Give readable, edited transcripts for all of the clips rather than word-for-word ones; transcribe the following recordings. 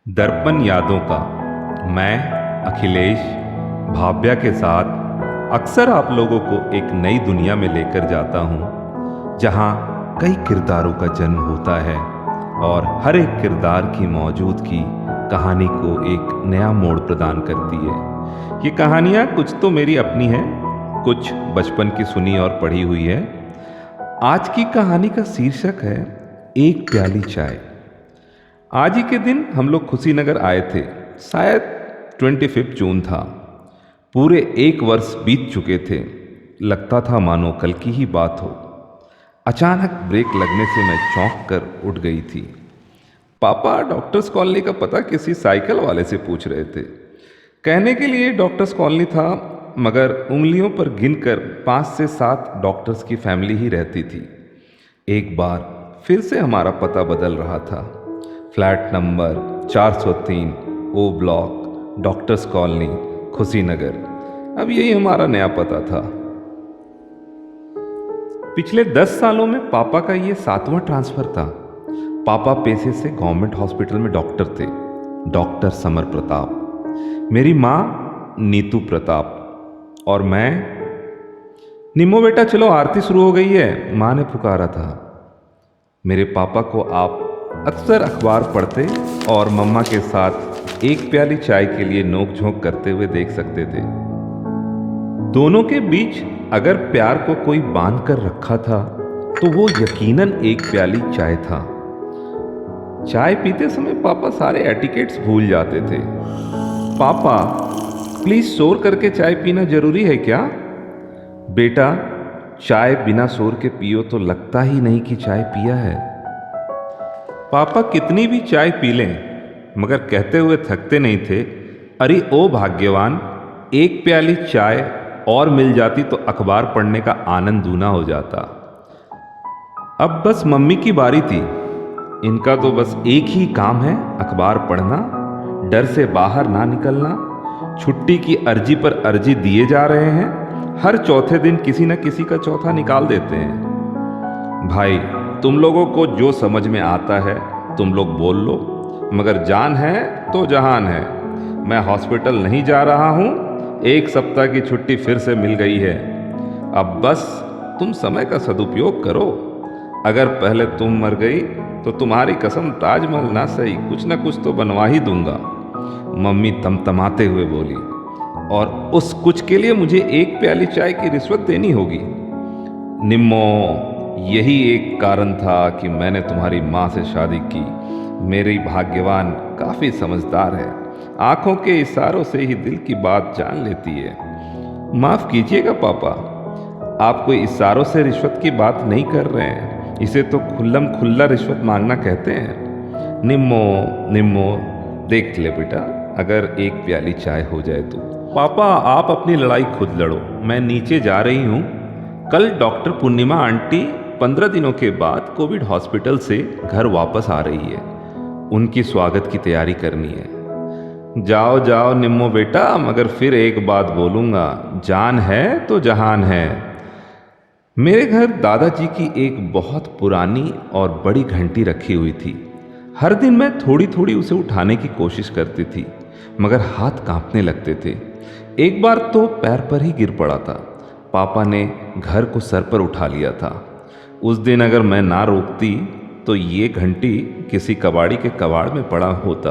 दर्पण यादों का मैं अखिलेश भाव्या के साथ अक्सर आप लोगों को एक नई दुनिया में लेकर जाता हूँ जहाँ कई किरदारों का जन्म होता है और हर एक किरदार की मौजूदगी कहानी को एक नया मोड़ प्रदान करती है। ये कहानियाँ कुछ तो मेरी अपनी हैं, कुछ बचपन की सुनी और पढ़ी हुई है। आज की कहानी का शीर्षक है एक प्याली चाय। आज ही के दिन हम लोग खुशीनगर आए थे। शायद 25 जून था। पूरे एक वर्ष बीत चुके थे। लगता था मानो कल की ही बात हो। अचानक ब्रेक लगने से मैं चौंक कर उठ गई थी। पापा डॉक्टर्स कॉलोनी का पता किसी साइकिल वाले से पूछ रहे थे। कहने के लिए डॉक्टर्स कॉलोनी था, मगर उंगलियों पर गिनकर 5 से 7 डॉक्टर्स की फैमिली ही रहती थी। एक बार फिर से हमारा पता बदल रहा था। फ्लैट नंबर 403 ओ ब्लॉक, डॉक्टर्स कॉलोनी, खुशीनगर। अब यही हमारा नया पता था। पिछले 10 सालों में पापा का ये 7वां ट्रांसफर था। पापा पेशे से गवर्नमेंट हॉस्पिटल में डॉक्टर थे, डॉक्टर समर प्रताप। मेरी माँ नीतू प्रताप और मैं। निम्मो बेटा चलो आरती शुरू हो गई है, माँ ने पुकारा था। मेरे पापा को आप अक्सर अखबार पढ़ते और मम्मा के साथ एक प्याली चाय के लिए नोक झोंक करते हुए देख सकते थे। दोनों के बीच अगर प्यार को कोई बांध कर रखा था तो वो यकीनन एक प्याली चाय था। चाय पीते समय पापा सारे एटिकेट्स भूल जाते थे। पापा प्लीज शोर करके चाय पीना जरूरी है क्या? बेटा चाय बिना शोर के पियो तो लगता ही नहीं कि चाय पिया है। पापा कितनी भी चाय पी लें मगर कहते हुए थकते नहीं थे, अरे ओ भाग्यवान, एक प्याली चाय और मिल जाती तो अखबार पढ़ने का आनंद दूना हो जाता। अब बस मम्मी की बारी थी। इनका तो बस एक ही काम है, अखबार पढ़ना, डर से बाहर ना निकलना। छुट्टी की अर्जी पर अर्जी दिए जा रहे हैं। हर चौथे दिन किसी न किसी का चौथा निकाल देते हैं। भाई तुम लोगों को जो समझ में आता है तुम लोग बोल लो, मगर जान है तो जहान है। मैं हॉस्पिटल नहीं जा रहा हूँ। 1 सप्ताह की छुट्टी फिर से मिल गई है। अब बस तुम समय का सदुपयोग करो। अगर पहले तुम मर गई तो तुम्हारी कसम ताजमहल ना सही कुछ ना कुछ तो बनवा ही दूंगा, मम्मी तमतमाते हुए बोली। और उस कुछ के लिए मुझे एक प्याली चाय की रिश्वत देनी होगी। निम्मो, यही एक कारण था कि मैंने तुम्हारी माँ से शादी की। मेरी भाग्यवान काफ़ी समझदार है, आंखों के इशारों से ही दिल की बात जान लेती है। माफ़ कीजिएगा पापा, आप कोई इशारों से रिश्वत की बात नहीं कर रहे हैं, इसे तो खुल्लम खुल्ला रिश्वत मांगना कहते हैं। निम्मो निम्मो, देख ले बेटा, अगर एक प्याली चाय हो जाए तो। पापा आप अपनी लड़ाई खुद लड़ो, मैं नीचे जा रही हूँ। कल डॉक्टर पूर्णिमा आंटी 15 दिनों के बाद कोविड हॉस्पिटल से घर वापस आ रही है। उनकी स्वागत की तैयारी करनी है। जाओ जाओ निम्मो बेटा, मगर फिर एक बात बोलूँगा, जान है तो जहान है। मेरे घर दादाजी की एक बहुत पुरानी और बड़ी घंटी रखी हुई थी। हर दिन मैं थोड़ी थोड़ी उसे उठाने की कोशिश करती थी, मगर हाथ कांपने लगते थे। एक बार तो पैर पर ही गिर पड़ा था। पापा ने घर को सर पर उठा लिया था। उस दिन अगर मैं ना रोकती तो ये घंटी किसी कबाड़ी के कबाड़ में पड़ा होता।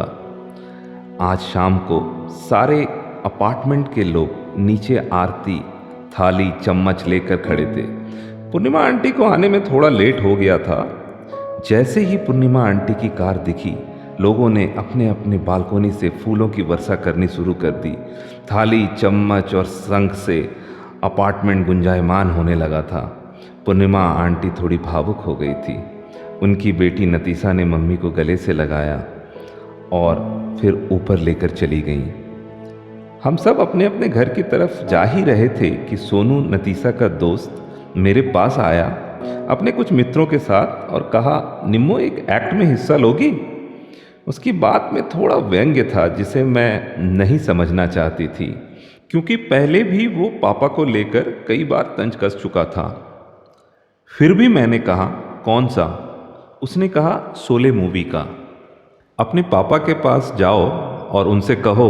आज शाम को सारे अपार्टमेंट के लोग नीचे आरती थाली चम्मच लेकर खड़े थे। पूर्णिमा आंटी को आने में थोड़ा लेट हो गया था। जैसे ही पूर्णिमा आंटी की कार दिखी, लोगों ने अपने अपने बालकोनी से फूलों की वर्षा करनी शुरू कर दी। थाली चम्मच और शंख से अपार्टमेंट गुंजायमान होने लगा था। पूर्णिमा आंटी थोड़ी भावुक हो गई थी। उनकी बेटी नतीशा ने मम्मी को गले से लगाया और फिर ऊपर लेकर चली गईं। हम सब अपने अपने घर की तरफ जा ही रहे थे कि सोनू, नतीशा का दोस्त, मेरे पास आया अपने कुछ मित्रों के साथ और कहा, निम्मो एक एक्ट में हिस्सा लोगी? उसकी बात में थोड़ा व्यंग्य था जिसे मैं नहीं समझना चाहती थी, क्योंकि पहले भी वो पापा को लेकर कई बार तंज कस चुका था। फिर भी मैंने कहा, कौन सा? उसने कहा, शोले मूवी का। अपने पापा के पास जाओ और उनसे कहो,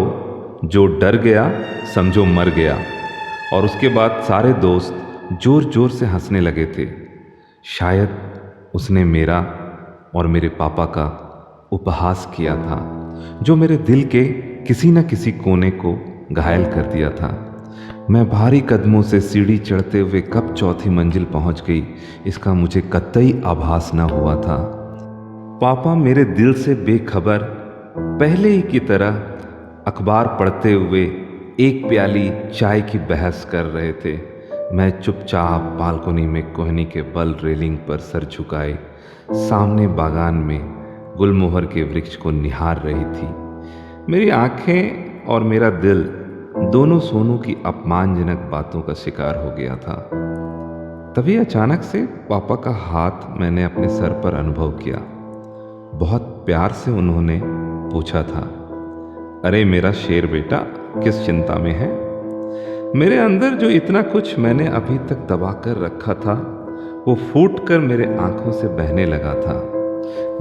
जो डर गया समझो मर गया। और उसके बाद सारे दोस्त जोर जोर से हंसने लगे थे। शायद उसने मेरा और मेरे पापा का उपहास किया था, जो मेरे दिल के किसी न किसी कोने को घायल कर दिया था। मैं भारी कदमों से सीढ़ी चढ़ते हुए कब चौथी मंजिल पहुंच गई, इसका मुझे कतई आभास न हुआ था। पापा मेरे दिल से बेखबर पहले ही की तरह अखबार पढ़ते हुए एक प्याली चाय की बहस कर रहे थे। मैं चुपचाप बालकनी में कोहनी के बल रेलिंग पर सर झुकाए सामने बागान में गुलमोहर के वृक्ष को निहार रही थी। मेरी आंखें और मेरा दिल दोनों सोनू की अपमानजनक बातों का शिकार हो गया था। तभी अचानक से पापा का हाथ मैंने अपने सर पर अनुभव किया। बहुत प्यार से उन्होंने पूछा था, अरे मेरा शेर बेटा, किस चिंता में है? मेरे अंदर जो इतना कुछ मैंने अभी तक दबा कर रखा था, वो फूट कर मेरे आंखों से बहने लगा था।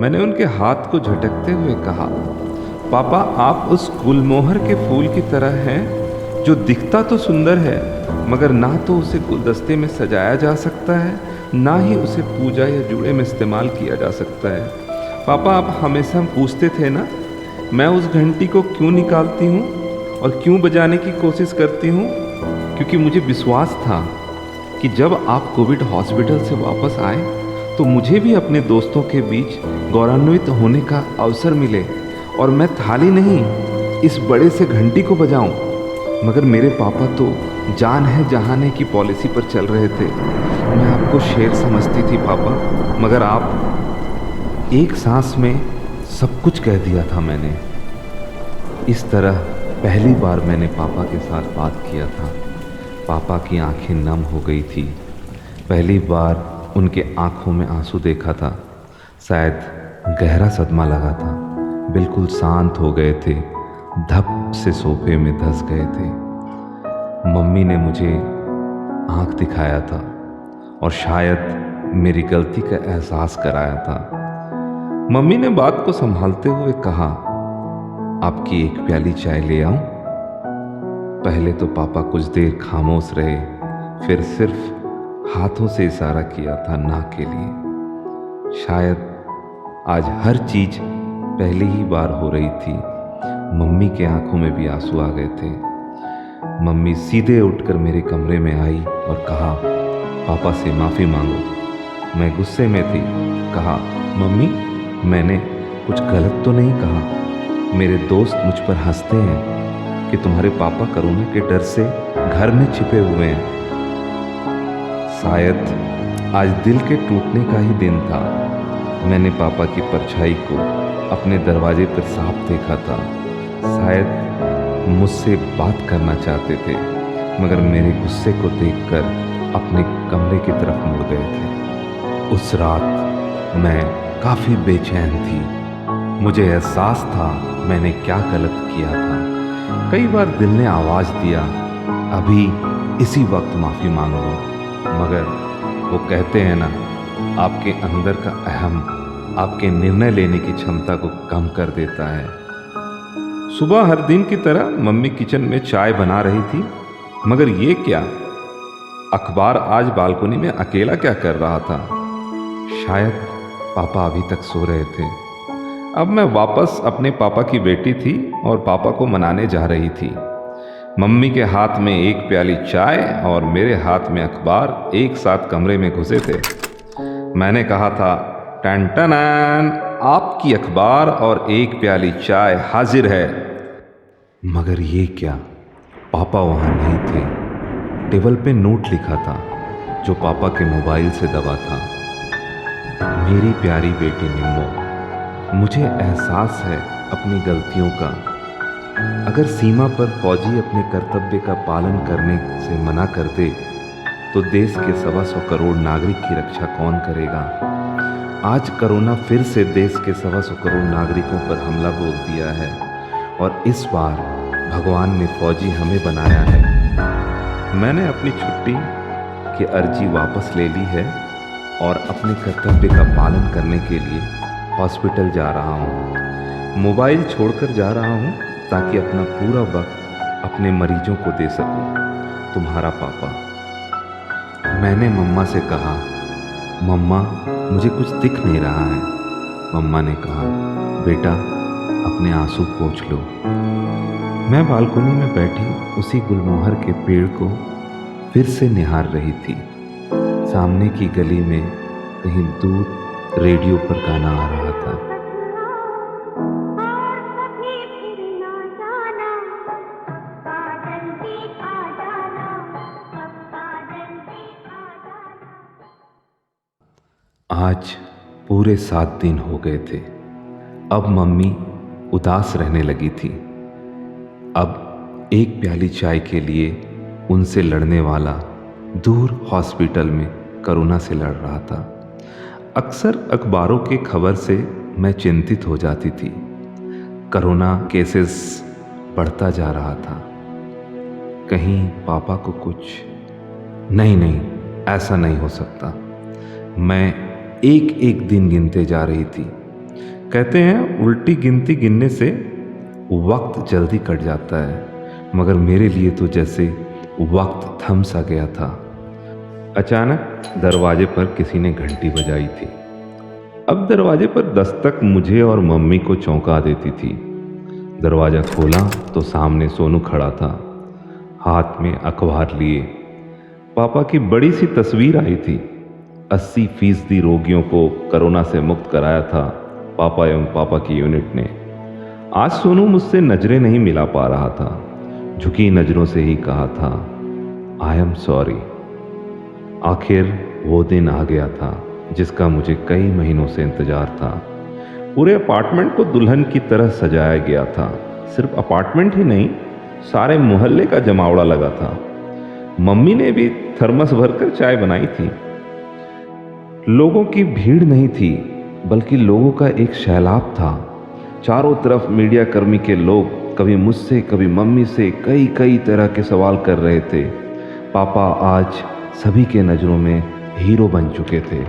मैंने उनके हाथ को झटकते हुए कहा, पापा आप उस गुलमोहर के फूल की तरह हैं, जो दिखता तो सुंदर है मगर ना तो उसे गुलदस्ते में सजाया जा सकता है, ना ही उसे पूजा या जुड़े में इस्तेमाल किया जा सकता है। पापा आप हमेशा पूछते थे ना, मैं उस घंटी को क्यों निकालती हूँ और क्यों बजाने की कोशिश करती हूँ? क्योंकि मुझे विश्वास था कि जब आप कोविड हॉस्पिटल से वापस आए तो मुझे भी अपने दोस्तों के बीच गौरवान्वित होने का अवसर मिले और मैं थाली नहीं, इस बड़े से घंटी को बजाऊं। मगर मेरे पापा तो जान है जहाने की पॉलिसी पर चल रहे थे। मैं आपको शेर समझती थी पापा, मगर आप एक सांस में सब कुछ कह दिया था मैंने। इस तरह पहली बार मैंने पापा के साथ बात किया था। पापा की आंखें नम हो गई थी। पहली बार उनके आंखों में आंसू देखा था। शायद गहरा सदमा लगा था। बिल्कुल शांत हो गए थे, धप से सोफे में धंस गए थे। मम्मी ने मुझे आंख दिखाया था और शायद मेरी गलती का एहसास कराया था। मम्मी ने बात को संभालते हुए कहा, आपकी एक प्याली चाय ले आऊं? पहले तो पापा कुछ देर खामोश रहे, फिर सिर्फ हाथों से इशारा किया था ना के लिए। शायद आज हर चीज पहली ही बार हो रही थी। मम्मी के आंखों में भी आंसू आ गए थे। मम्मी सीधे उठकर मेरे कमरे में आई और कहा, पापा से माफ़ी मांगो। मैं गुस्से में थी। कहा, मम्मी मैंने कुछ गलत तो नहीं कहा? मेरे दोस्त मुझ पर हंसते हैं कि तुम्हारे पापा करोना के डर से घर में छिपे हुए हैं। शायद आज दिल के टूटने का ही दिन था। मैंने पापा की परछाई को अपने दरवाजे पर साफ देखा था। शायद मुझसे बात करना चाहते थे, मगर मेरे गुस्से को देखकर अपने कमरे की तरफ मुड़ गए थे। उस रात मैं काफ़ी बेचैन थी। मुझे एहसास था मैंने क्या गलत किया था। कई बार दिल ने आवाज़ दिया, अभी इसी वक्त माफ़ी मांग लो, मगर वो कहते हैं ना, आपके अंदर का अहम आपके निर्णय लेने की क्षमता को कम कर देता है। सुबह हर दिन की तरह मम्मी किचन में चाय बना रही थी, मगर ये क्या, अखबार आज बालकनी में अकेला क्या कर रहा था? शायद पापा अभी तक सो रहे थे। अब मैं वापस अपने पापा की बेटी थी और पापा को मनाने जा रही थी। मम्मी के हाथ में एक प्याली चाय और मेरे हाथ में अखबार एक साथ कमरे में घुसे थे। मैंने कहा था, टन टनान, आपकी अखबार और एक प्याली चाय हाजिर है। मगर ये क्या, पापा वहाँ नहीं थे। टेबल पे नोट लिखा था जो पापा के मोबाइल से दबा था। मेरी प्यारी बेटी निम्मो, मुझे एहसास है अपनी गलतियों का। अगर सीमा पर फौजी अपने कर्तव्य का पालन करने से मना कर दे तो देश के 125 करोड़ नागरिक की रक्षा कौन करेगा? आज कोरोना फिर से देश के 125 करोड़ नागरिकों पर हमला बोल दिया है और इस बार भगवान ने फौजी हमें बनाया है। मैंने अपनी छुट्टी की अर्जी वापस ले ली है और अपने कर्तव्य का पालन करने के लिए हॉस्पिटल जा रहा हूँ। मोबाइल छोड़कर जा रहा हूँ ताकि अपना पूरा वक्त अपने मरीजों को दे सकूं। तुम्हारा पापा। मैंने मम्मा से कहा, मम्मा मुझे कुछ दिख नहीं रहा है। मम्मा ने कहा, बेटा अपने आंसू पोंछ लो। मैं बालकनी में बैठी उसी गुलमोहर के पेड़ को फिर से निहार रही थी। सामने की गली में कहीं दूर रेडियो पर गाना आ रहा था। आज पूरे 7 दिन हो गए थे। अब मम्मी उदास रहने लगी थी। अब एक प्याली चाय के लिए उनसे लड़ने वाला दूर हॉस्पिटल में कोरोना से लड़ रहा था। अक्सर अखबारों के खबर से मैं चिंतित हो जाती थी। कोरोना केसेस बढ़ता जा रहा था। कहीं पापा को कुछ नहीं, ऐसा नहीं हो सकता। मैं एक एक दिन गिनते जा रही थी। कहते हैं उल्टी गिनती गिनने से वक्त जल्दी कट जाता है, मगर मेरे लिए तो जैसे वक्त थम सा गया था। अचानक दरवाजे पर किसी ने घंटी बजाई थी। अब दरवाजे पर दस्तक मुझे और मम्मी को चौंका देती थी। दरवाजा खोला तो सामने सोनू खड़ा था, हाथ में अखबार लिए। पापा की बड़ी सी तस्वीर आई थी। 80% रोगियों को कोरोना से मुक्त कराया था पापा एवं पापा की यूनिट ने। आज सोनू मुझसे नजरें नहीं मिला पा रहा था। झुकी नजरों से ही कहा था, आई एम सॉरी। आखिर वो दिन आ गया था जिसका मुझे कई महीनों से इंतजार था। पूरे अपार्टमेंट को दुल्हन की तरह सजाया गया था। सिर्फ अपार्टमेंट ही नहीं, सारे मोहल्ले का जमावड़ा लगा था। मम्मी ने भी थर्मस भरकर चाय बनाई थी। लोगों की भीड़ नहीं थी, बल्कि लोगों का एक सैलाब था। चारों तरफ मीडिया कर्मी के लोग कभी मुझसे कभी मम्मी से कई कई तरह के सवाल कर रहे थे। पापा आज सभी के नज़रों में हीरो बन चुके थे।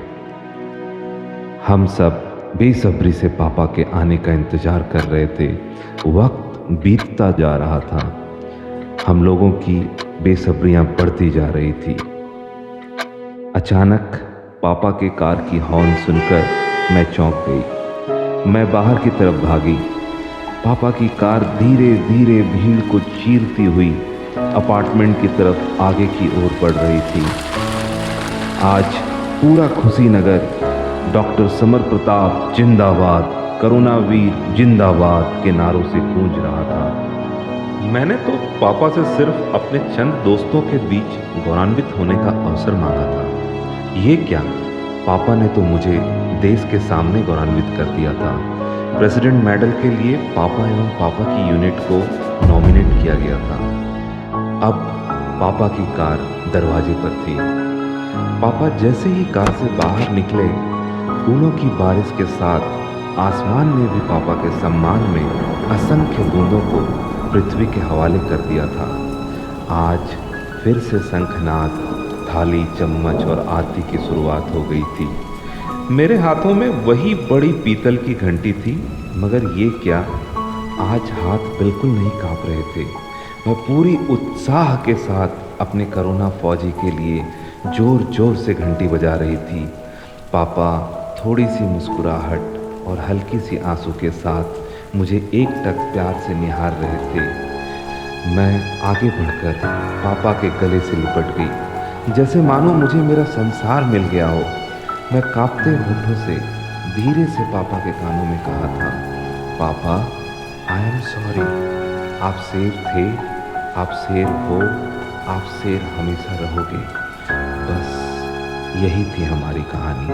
हम सब बेसब्री से पापा के आने का इंतजार कर रहे थे। वक्त बीतता जा रहा था। हम लोगों की बेसब्रियां बढ़ती जा रही थी। अचानक पापा के कार की हॉर्न सुनकर मैं चौंक गई। मैं बाहर की तरफ भागी। पापा की कार धीरे धीरे भीड़ को चीरती हुई अपार्टमेंट की तरफ आगे की ओर बढ़ रही थी। आज पूरा खुशी नगर डॉक्टर समर प्रताप जिंदाबाद, कोरोना वीर जिंदाबाद के नारों से गूंज रहा था। मैंने तो पापा से सिर्फ अपने चंद दोस्तों के बीच गौरवान्वित होने का अवसर मांगा था। ये क्या, पापा ने तो मुझे देश के सामने गौरवान्वित कर दिया था। प्रेसिडेंट मेडल के लिए पापा एवं पापा की यूनिट को नॉमिनेट किया गया था। अब पापा की कार दरवाजे पर थी। पापा जैसे ही कार से बाहर निकले, फूलों की बारिश के साथ आसमान ने भी पापा के सम्मान में असंख्य बूंदों को पृथ्वी के हवाले कर दिया था। आज फिर से शंखनाद, थाली, चम्मच और आरती की शुरुआत हो गई थी। मेरे हाथों में वही बड़ी पीतल की घंटी थी, मगर ये क्या, आज हाथ बिल्कुल नहीं कांप रहे थे। मैं पूरी उत्साह के साथ अपने कोरोना फौजी के लिए जोर जोर से घंटी बजा रही थी। पापा थोड़ी सी मुस्कुराहट और हल्की सी आंसू के साथ मुझे एकटक प्यार से निहार रहे थे। मैं आगे बढ़कर पापा के गले से लिपट गई, जैसे मानो मुझे मेरा संसार मिल गया हो। मैं कांपते होठों से धीरे से पापा के कानों में कहा था, पापा आई एम सॉरी। आप शेर थे, आप शेर हो, आप शेर हमेशा रहोगे। बस यही थी हमारी कहानी।